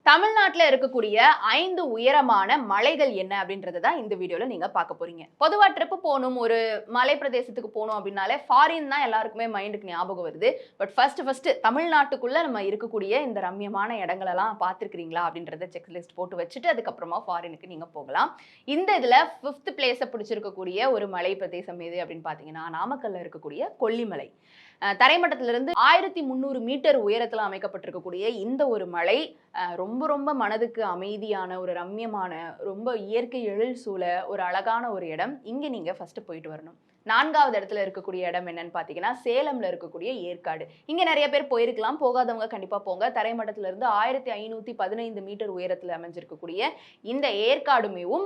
தமிழ்நாட்டுல இருக்கக்கூடிய 5 உயரமான மலைகள் என்ன அப்படின்றத தான் இந்த வீடியோல நீங்க பார்க்க போறீங்க. பொதுவா ட்ரிப் போணும், ஒரு மலை பிரதேசத்துக்கு போணும் அப்படின்னாலே ஃபாரின் தான் எல்லாருக்குமே மைண்டுக்கு ஞாபகம் வருது. பட் ஃபர்ஸ்ட் தமிழ்நாட்டுக்குள்ள நம்ம இருக்கக்கூடிய இந்த ரம்மியமான இடங்களெல்லாம் பார்த்துருக்கிறீங்களா அப்படின்றத செக் லிஸ்ட் போட்டு வச்சுட்டு அதுக்கப்புறமா ஃபாரினுக்கு நீங்க போகலாம். இந்த இதுல 5th பிளேஸை பிடிச்சிருக்கக்கூடிய ஒரு மலை பிரதேசம் எது அப்படின்னு பார்த்தீங்கன்னா, நாமக்கல்ல இருக்கக்கூடிய கொல்லிமலை. தரைமட்டத்திலிருந்து 1300 மீட்டர் உயரத்தில் அமைக்கப்பட்டிருக்கக்கூடிய இந்த ஒரு மலை ரொம்ப ரொம்ப மனதுக்கு அமைதியான ஒரு ரம்யமான ரொம்ப இயற்கை எழில் சூழ ஒரு அழகான ஒரு இடம். இங்கே நீங்கள் ஃபர்ஸ்ட் போயிட்டு வரணும். 4வது இடத்துல இருக்கக்கூடிய இடம் என்னன்னு பார்த்தீங்கன்னா, சேலம்ல இருக்கக்கூடிய ஏற்காடு. இங்கே நிறைய பேர் போயிருக்கலாம், போகாதவங்க கண்டிப்பாக போங்க. தரைமட்டத்திலிருந்து 1515 மீட்டர் உயரத்தில் அமைஞ்சிருக்கக்கூடிய இந்த ஏற்காடுமேவும்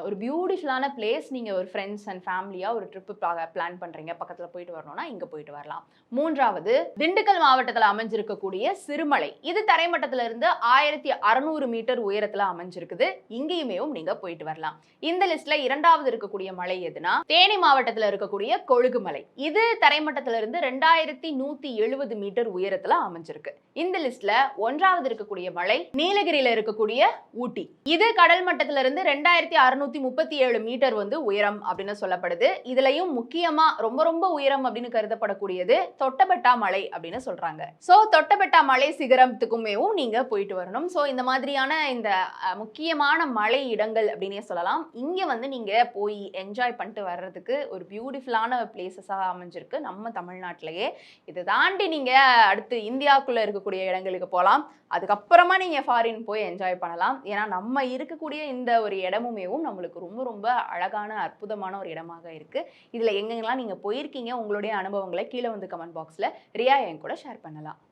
ஒரு பியூட்டிஃபுல்லான பிளேஸ். நீங்கள் ஒரு ஃப்ரெண்ட்ஸ் அண்ட் ஃபேமிலியாக ஒரு ட்ரிப்பு பிளான் பண்ணுறீங்க, பக்கத்தில் போயிட்டு வரணும்னா இங்கே போயிட்டு வரலாம். 3வது திண்டுக்கல் மாவட்டத்தில் அமைஞ்சிருக்கக்கூடிய சிறுமலை. இது தரைமட்டத்திலிருந்து 1600 மீட்டர் உயரத்தில் அமைஞ்சிருக்குது. இங்கேயுமேவும் நீங்க போயிட்டு வரலாம். இந்த லிஸ்ட்ல 2வது இருக்கக்கூடிய மலை எதுனா, தேனி மாவட்டத்தில் இருக்கக்கூடிய கொழுகுமலை. இது தரைமட்டத்திலிருந்து 2170 மீட்டர் உயரத்துல அமைஞ்சிருக்கு. இந்த லிஸ்ட்ல 1வது இருக்கக்கூடிய மலை நீலகிரியில இருக்கக்கூடிய ஊட்டி. இது கடல் மட்டத்திலிருந்து 2637 மீட்டர் உயரம் அப்படின்னு சொல்லப்படுது. இதுலயும் முக்கியமா ரொம்ப ரொம்ப உயரம் அப்படின்னு கருதப்படக்கூடியது தொட்டபெட்டா மலை அப்படின்னு சொல்றாங்க. சோ தொட்டபெட்டா மலை சிகரத்துக்குமேவும் நீங்க போயிட்டு வரணும். சோ இந்த மாதிரியான இந்த முக்கியமான மலை இடங்கள் அப்படின்னே சொல்லலாம். இங்க நீங்க போய் என்ஜாய் பண்ணிட்டு வர்றதுக்கு ஒரு பியூட்டிஃபுல்லான பிளேசஸாக அமைஞ்சிருக்கு நம்ம தமிழ்நாட்டிலேயே. இதை தாண்டி நீங்க அடுத்து இந்தியாவுக்குள்ள இருக்கக்கூடிய இடங்களுக்கு போகலாம். அதுக்கப்புறமா நீங்க ஃபாரின் போய் என்ஜாய் பண்ணலாம். ஏன்னா நம்ம இருக்கக்கூடிய இந்த ஒரு இடமுமேவும் நம்மளுக்கு ரொம்ப ரொம்ப அழகான அற்புதமான ஒரு இடமாக இருக்கு. இதுல எங்கெங்கெல்லாம் நீங்க போயிருக்கீங்க, உங்களுடைய அனுபவங்களை கீழே கமெண்ட் பாக்ஸ்ல ரியா என் கூட ஷேர் பண்ணலாம்.